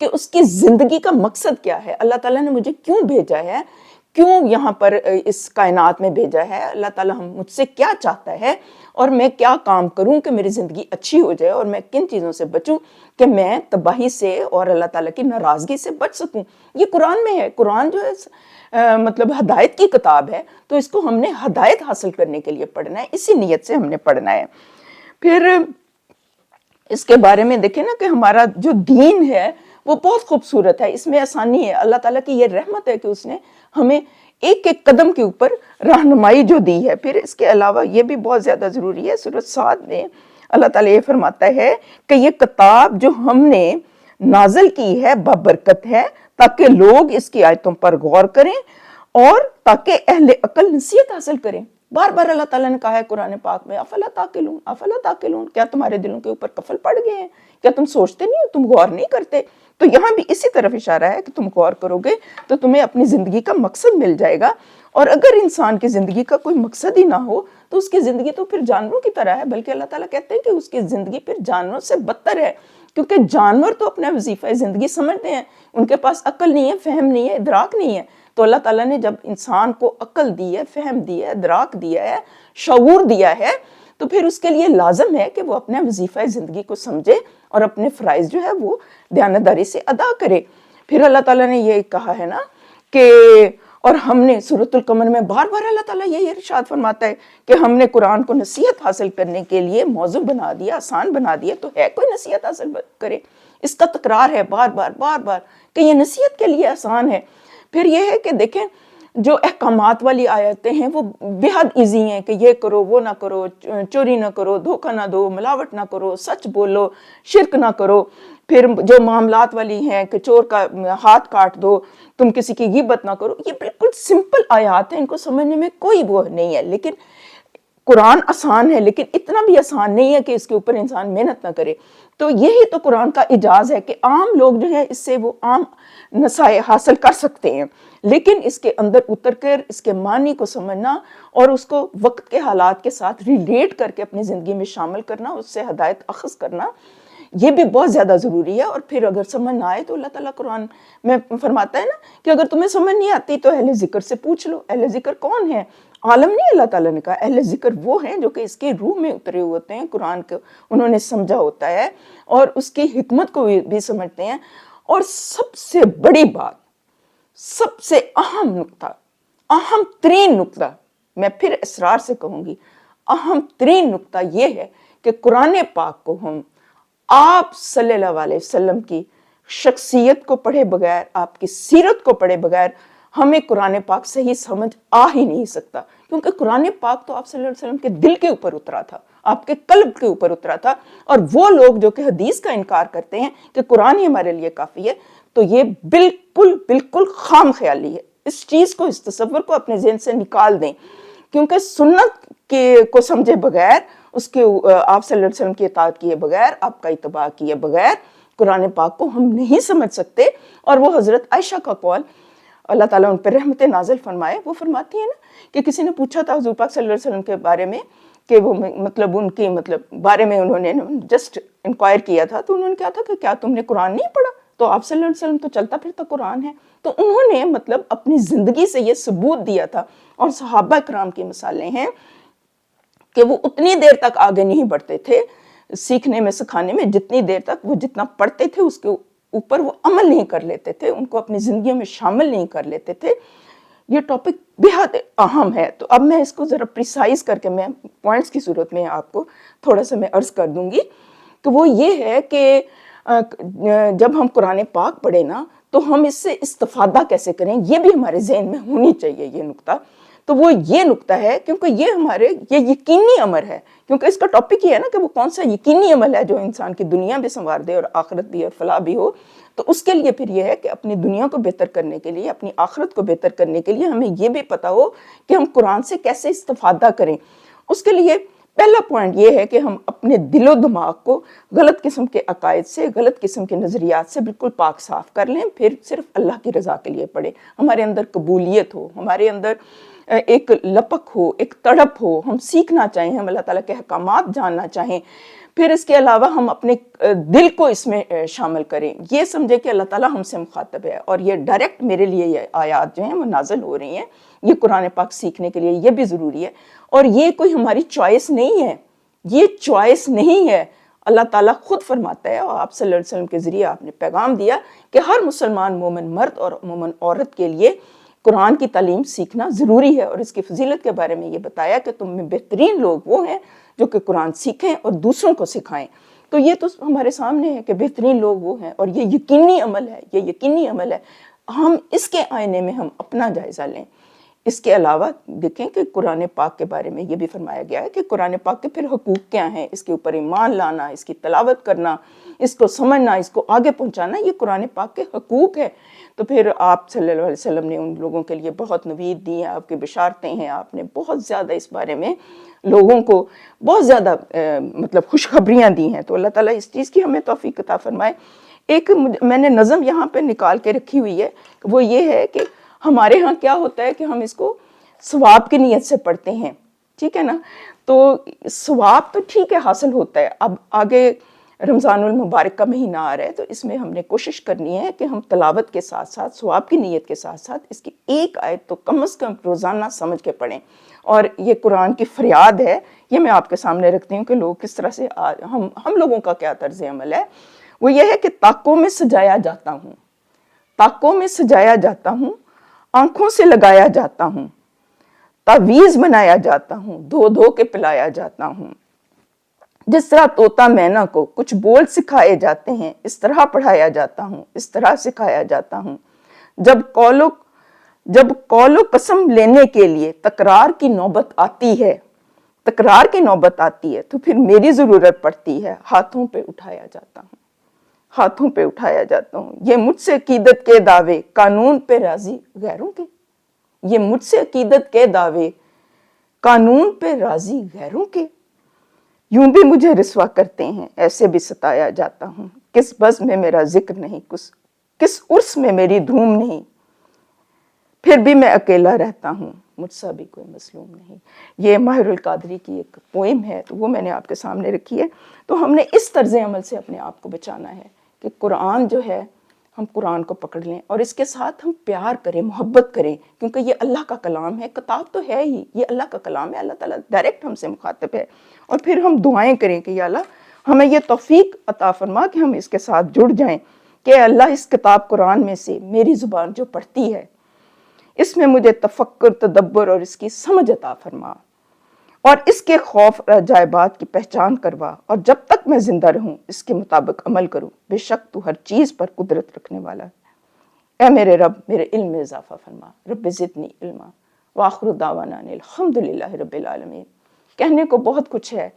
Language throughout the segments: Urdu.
کہ اس کی زندگی کا مقصد کیا ہے، اللہ تعالیٰ نے مجھے کیوں بھیجا ہے، کیوں یہاں پر اس کائنات میں بھیجا ہے، اللہ تعالیٰ مجھ سے کیا چاہتا ہے، اور میں کیا کام کروں کہ میری زندگی اچھی ہو جائے، اور میں کن چیزوں سے بچوں کہ میں تباہی سے اور اللہ تعالیٰ کی ناراضگی سے بچ سکوں۔ یہ قرآن میں ہے۔ قرآن جو ہے مطلب ہدایت کی کتاب ہے، تو اس کو ہم نے ہدایت حاصل کرنے کے لیے پڑھنا ہے، اسی نیت سے ہم نے پڑھنا ہے۔ پھر اس کے بارے میں دیکھیں نا کہ ہمارا جو دین ہے وہ بہت خوبصورت ہے، اس میں آسانی ہے، اللہ تعالیٰ کی یہ رحمت ہے کہ اس نے ہمیں ایک ایک قدم کے اوپر رہنمائی جو دی ہے۔ پھر اس کے علاوہ یہ بھی بہت زیادہ ضروری ہے، سورۃ صاد میں اللہ تعالیٰ یہ فرماتا ہے کہ یہ کتاب جو ہم نے نازل کی ہے بابرکت ہے، تاکہ لوگ اس کی آیتوں پر غور کریں اور تاکہ اہل عقل نصیحت حاصل کریں۔ بار بار اللہ تعالیٰ نے کہا ہے قرآن پاک میں افلا تعقلون، افلا تعقلون، کیا تمہارے دلوں کے اوپر قفل پڑ گئے ہیں، کیا تم سوچتے نہیں ہو، تم غور نہیں کرتے؟ تو یہاں بھی اسی طرف اشارہ ہے کہ تم غور کرو گے تو تمہیں اپنی زندگی کا مقصد مل جائے گا۔ اور اگر انسان کی زندگی کا کوئی مقصد ہی نہ ہو تو اس کی زندگی تو پھر جانوروں کی طرح ہے، بلکہ اللہ تعالیٰ کہتے ہیں کہ اس کی زندگی پھر جانوروں سے بدتر ہے، کیونکہ جانور تو اپنا وظیفہ زندگی سمجھتے ہیں، ان کے پاس عقل نہیں ہے، فہم نہیں ہے، ادراک نہیں ہے۔ تو اللہ تعالیٰ نے جب انسان کو عقل دی ہے، فہم دی ہے، ادراک دیا ہے، شعور دیا ہے، تو پھر اس کے لیے لازم ہے کہ وہ اپنے وظیفہ زندگی کو سمجھے اور اپنے فرائض جو ہے وہ دیانتداری سے ادا کرے۔ پھر اللہ تعالیٰ نے یہ کہا ہے نا کہ اور ہم نے سورۃ القمر میں بار بار اللہ تعالیٰ یہ ارشاد فرماتا ہے کہ ہم نے قرآن کو نصیحت حاصل کرنے کے لیے موضوع بنا دیا، آسان بنا دیا، تو ہے کوئی نصیحت حاصل کرے؟ اس کا تکرار ہے بار بار کہ یہ نصیحت کے لیے آسان ہے۔ پھر یہ ہے کہ دیکھیں جو احکامات والی آیتیں ہیں وہ بے حد ایزی ہیں کہ یہ کرو، وہ نہ کرو، چوری نہ کرو، دھوکہ نہ دو، ملاوٹ نہ کرو، سچ بولو، شرک نہ کرو۔ پھر جو معاملات والی ہیں کہ چور کا ہاتھ کاٹ دو، تم کسی کی غیبت نہ کرو، یہ بالکل سمپل آیات ہیں، ان کو سمجھنے میں کوئی وہ نہیں ہے۔ لیکن قرآن آسان ہے، لیکن اتنا بھی آسان نہیں ہے کہ اس کے اوپر انسان محنت نہ کرے۔ تو یہی تو قرآن کا اعجاز ہے کہ عام لوگ جو ہے اس سے وہ عام نصائح حاصل کر سکتے ہیں، لیکن اس کے اندر اتر کر اس کے معنی کو سمجھنا اور اس کو وقت کے حالات کے ساتھ ریلیٹ کر کے اپنی زندگی میں شامل کرنا، اس سے ہدایت اخذ کرنا، یہ بھی بہت زیادہ ضروری ہے۔ اور پھر اگر سمجھ نہ آئے تو اللہ تعالیٰ قرآن میں فرماتا ہے نا کہ اگر تمہیں سمجھ نہیں آتی تو اہل ذکر سے پوچھ لو۔ اہل ذکر کون ہے؟ عالم نہیں، اللہ تعالیٰ نے کہا اہل ذکر وہ ہیں جو کہ اس کے روح میں اترے ہوتے ہیں، قرآن کو انہوں نے سمجھا ہوتا ہے اور اس کی حکمت کو بھی سمجھتے ہیں۔ اور سب سے بڑی بات، سب سے اہم نقطہ، اہم ترین نقطہ، میں پھر اسرار سے کہوں گی، اہم ترین نقطہ یہ ہے کہ قرآن پاک کو ہم آپ صلی اللہ علیہ وسلم کی شخصیت کو پڑھے بغیر، آپ کی سیرت کو پڑھے بغیر ہمیں قرآن پاک صحیح سمجھ آ ہی نہیں سکتا، کیونکہ قرآن پاک تو آپ صلی اللہ علیہ وسلم کے دل کے اوپر اترا تھا، آپ کے قلب کے اوپر اترا تھا۔ اور وہ لوگ جو کہ حدیث کا انکار کرتے ہیں کہ قرآن ہی ہمارے لیے کافی ہے، تو یہ بالکل خام خیالی ہے۔ اس چیز کو، اس تصور کو اپنے ذہن سے نکال دیں، کیونکہ سنت کو سمجھے بغیر، اس کے آپ صلی اللہ علیہ وسلم کی اطاعت کیے بغیر، آپ کا اتباع کیے بغیر قرآن پاک کو ہم نہیں سمجھ سکتے۔ اور وہ حضرت عائشہ کا قول، اللہ تعالیٰ ان پر رحمت نازل فرمائے، وہ فرماتی ہیں نا کہ کسی نے پوچھا تھا حضور پاک صلی اللہ علیہ وسلم کے بارے میں کہ وہ مطلب ان کی بارے میں انہوں نے جسٹ انکوائر کیا تھا، تو انہوں نے کہا تھا کہ کیا تم نے قرآن نہیں پڑھا؟ تو آپ صلی اللہ علیہ وسلم تو چلتا پھرتا قرآن ہے۔ تو انہوں نے اپنی زندگی سے یہ ثبوت دیا تھا، اور صحابہ کرام کی مثالیں ہیں کہ وہ اتنی دیر تک آگے نہیں بڑھتے تھے سیکھنے میں، سکھانے میں، جتنی دیر تک وہ جتنا پڑھتے تھے اس کے اوپر وہ عمل نہیں کر لیتے تھے، ان کو اپنی زندگیوں میں شامل نہیں کر لیتے تھے۔ یہ ٹاپک بہت اہم ہے۔ تو اب میں اس کو ذرا پریسائز کر کے میں پوائنٹس کی صورت میں آپ کو تھوڑا سا میں عرض کر دوں گی کہ وہ یہ ہے کہ جب ہم قرآن پاک پڑھیں نا تو ہم اس سے استفادہ کیسے کریں، یہ بھی ہمارے ذہن میں ہونی چاہیے یہ نقطہ۔ تو وہ یہ نقطہ ہے کیونکہ یہ یقینی امر ہے، کیونکہ اس کا ٹاپک یہ ہے نا کہ وہ کون سا یقینی عمل ہے جو انسان کی دنیا بھی سنوار دے اور آخرت بھی اور فلاح بھی ہو۔ تو اس کے لیے پھر یہ ہے کہ اپنی دنیا کو بہتر کرنے کے لیے، اپنی آخرت کو بہتر کرنے کے لیے ہمیں یہ بھی پتہ ہو کہ ہم قرآن سے کیسے استفادہ کریں۔ اس کے لیے پہلا پوائنٹ یہ ہے کہ ہم اپنے دل و دماغ کو غلط قسم کے عقائد سے، غلط قسم کے نظریات سے بالکل پاک صاف کر لیں، پھر صرف اللہ کی رضا کے لیے پڑھیں۔ ہمارے اندر قبولیت ہو، ہمارے اندر ایک لپک ہو، ایک تڑپ ہو، ہم سیکھنا چاہیں، ہم اللہ تعالیٰ کے احکامات جاننا چاہیں۔ پھر اس کے علاوہ ہم اپنے دل کو اس میں شامل کریں، یہ سمجھے کہ اللہ تعالیٰ ہم سے مخاطب ہے، اور یہ ڈائریکٹ میرے لیے یہ آیات جو ہیں وہ نازل ہو رہی ہیں، یہ قرآن پاک سیکھنے کے لیے یہ بھی ضروری ہے، اور یہ کوئی ہماری چوائس نہیں ہے، یہ چوائس نہیں ہے، اللہ تعالیٰ خود فرماتا ہے، اور آپ صلی اللہ علیہ وسلم کے ذریعے آپ نے پیغام دیا کہ ہر مسلمان مومن مرد اور مومن عورت کے لیے قرآن کی تعلیم سیکھنا ضروری ہے، اور اس کی فضیلت کے بارے میں یہ بتایا کہ تم میں بہترین لوگ وہ ہیں جو کہ قرآن سیکھیں اور دوسروں کو سکھائیں۔ تو یہ تو ہمارے سامنے ہے کہ بہترین لوگ وہ ہیں، اور یہ یقینی عمل ہے، یہ یقینی عمل ہے، ہم اس کے آئینے میں ہم اپنا جائزہ لیں۔ اس کے علاوہ دیکھیں کہ قرآن پاک کے بارے میں یہ بھی فرمایا گیا ہے کہ قرآن پاک کے پھر حقوق کیا ہیں، اس کے اوپر ایمان لانا، اس کی تلاوت کرنا، اس کو سمجھنا، اس کو آگے پہنچانا، یہ قرآن پاک کے حقوق ہے۔ تو پھر آپ صلی اللہ علیہ وسلم نے ان لوگوں کے لیے بہت نوید دی ہیں، آپ کی بشارتیں ہیں، آپ نے بہت زیادہ اس بارے میں لوگوں کو بہت زیادہ مطلب خوشخبریاں دی ہیں۔ تو اللہ تعالیٰ اس چیز کی ہمیں توفیق عطا فرمائے۔ ایک میں نے نظم یہاں پہ نکال کے رکھی ہوئی ہے، وہ یہ ہے کہ ہمارے ہاں کیا ہوتا ہے کہ ہم اس کو ثواب کی نیت سے پڑھتے ہیں، ٹھیک ہے نا، تو ثواب تو ٹھیک ہے حاصل ہوتا ہے۔ اب آگے رمضان المبارک کا مہینہ آ رہا ہے، تو اس میں ہم نے کوشش کرنی ہے کہ ہم تلاوت کے ساتھ ساتھ ثواب کی نیت کے ساتھ ساتھ اس کی ایک آیت تو کم از کم روزانہ سمجھ کے پڑھیں، اور یہ قرآن کی فریاد ہے، یہ میں آپ کے سامنے رکھتی ہوں کہ لوگ کس طرح سے ہم لوگوں کا کیا طرز عمل ہے۔ وہ یہ ہے کہ طاقوں میں سجایا جاتا ہوں، طاقوں میں سجایا جاتا ہوں، آنکھوں سے لگایا جاتا ہوں، تعویذ بنایا جاتا ہوں، دھو دھو کے پلایا جاتا ہوں۔ جس طرح طوطا مینا کو کچھ بول سکھائے جاتے ہیں، اس طرح پڑھایا جاتا ہوں، اس طرح سکھایا جاتا ہوں۔ جب قول و قسم لینے کے لیے تکرار کی نوبت آتی ہے، تکرار کی نوبت آتی ہے، تو پھر میری ضرورت پڑتی ہے، ہاتھوں پہ اٹھایا جاتا ہوں، ہاتھوں پہ اٹھایا جاتا ہوں۔ یہ مجھ سے عقیدت کے دعوے قانون پہ راضی غیروں کے، یہ مجھ سے عقیدت کے دعوے قانون پہ راضی غیروں کے، یوں بھی مجھے رسوا کرتے ہیں، ایسے بھی ستایا جاتا ہوں۔ کس بزم میں میرا ذکر نہیں، کس عرس میں میری دھوم نہیں، پھر بھی میں اکیلا رہتا ہوں، مجھ سا بھی کوئی مظلوم نہیں۔ یہ ماہر القادری کی ایک پوئم ہے، تو وہ میں نے آپ کے سامنے رکھی ہے۔ تو ہم نے اس طرز عمل سے اپنے آپ کو بچانا ہے کہ قرآن جو ہے، ہم قرآن کو پکڑ لیں اور اس کے ساتھ ہم پیار کریں، محبت کریں، کیونکہ یہ اللہ کا کلام ہے، کتاب تو ہے ہی، یہ اللہ کا کلام ہے، اللہ تعالیٰ ڈائریکٹ ہم سے مخاطب ہے۔ اور پھر ہم دعائیں کریں کہ یا اللہ ہمیں یہ توفیق عطا فرما کہ ہم اس کے ساتھ جڑ جائیں، کہ اللہ اس کتاب قرآن میں سے میری زبان جو پڑھتی ہے، اس میں مجھے تفکر، تدبر اور اس کی سمجھ عطا فرما، اور اس کے خوف اور عجائبات کی پہچان کروا، اور جب تک میں زندہ رہوں اس کے مطابق عمل کروں۔ بے شک تو ہر چیز پر قدرت رکھنے والا ہے۔ اے میرے رب، میرے علم میں اضافہ فرما، رب زدنی علما، وآخر دعوانا ان الحمد للہ رب العالمین۔ کہنے کو بہت کچھ ہے،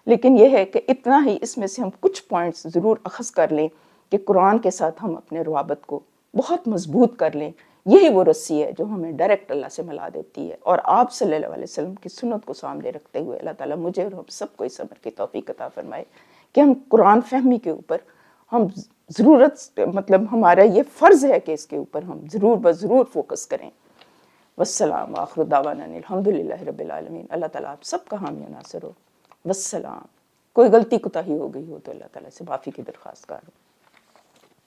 لیکن یہ ہے کہ اتنا ہی اس میں سے ہم کچھ پوائنٹس ضرور اخذ کر لیں کہ قرآن کے ساتھ ہم اپنے روابط کو بہت مضبوط کر لیں۔ یہی وہ رسی ہے جو ہمیں ڈائریکٹ اللہ سے ملا دیتی ہے، اور آپ صلی اللہ علیہ وسلم کی سنت کو سامنے رکھتے ہوئے اللہ تعالیٰ مجھے اور ہم سب کو اس صبر کی توفیق عطا فرمائے کہ ہم قرآن فہمی کے اوپر ہم ضرورت، مطلب ہمارا یہ فرض ہے کہ اس کے اوپر ہم ضرور فوکس کریں۔ والسلام آخر دعوانا الحمد للہ رب العالمین۔ اللہ تعالیٰ آپ سب کا حامی و ناصر ہو۔ والسلام۔ کوئی غلطی کوتاہی ہو گئی ہو تو اللہ تعالیٰ سے معافی کی درخواست کر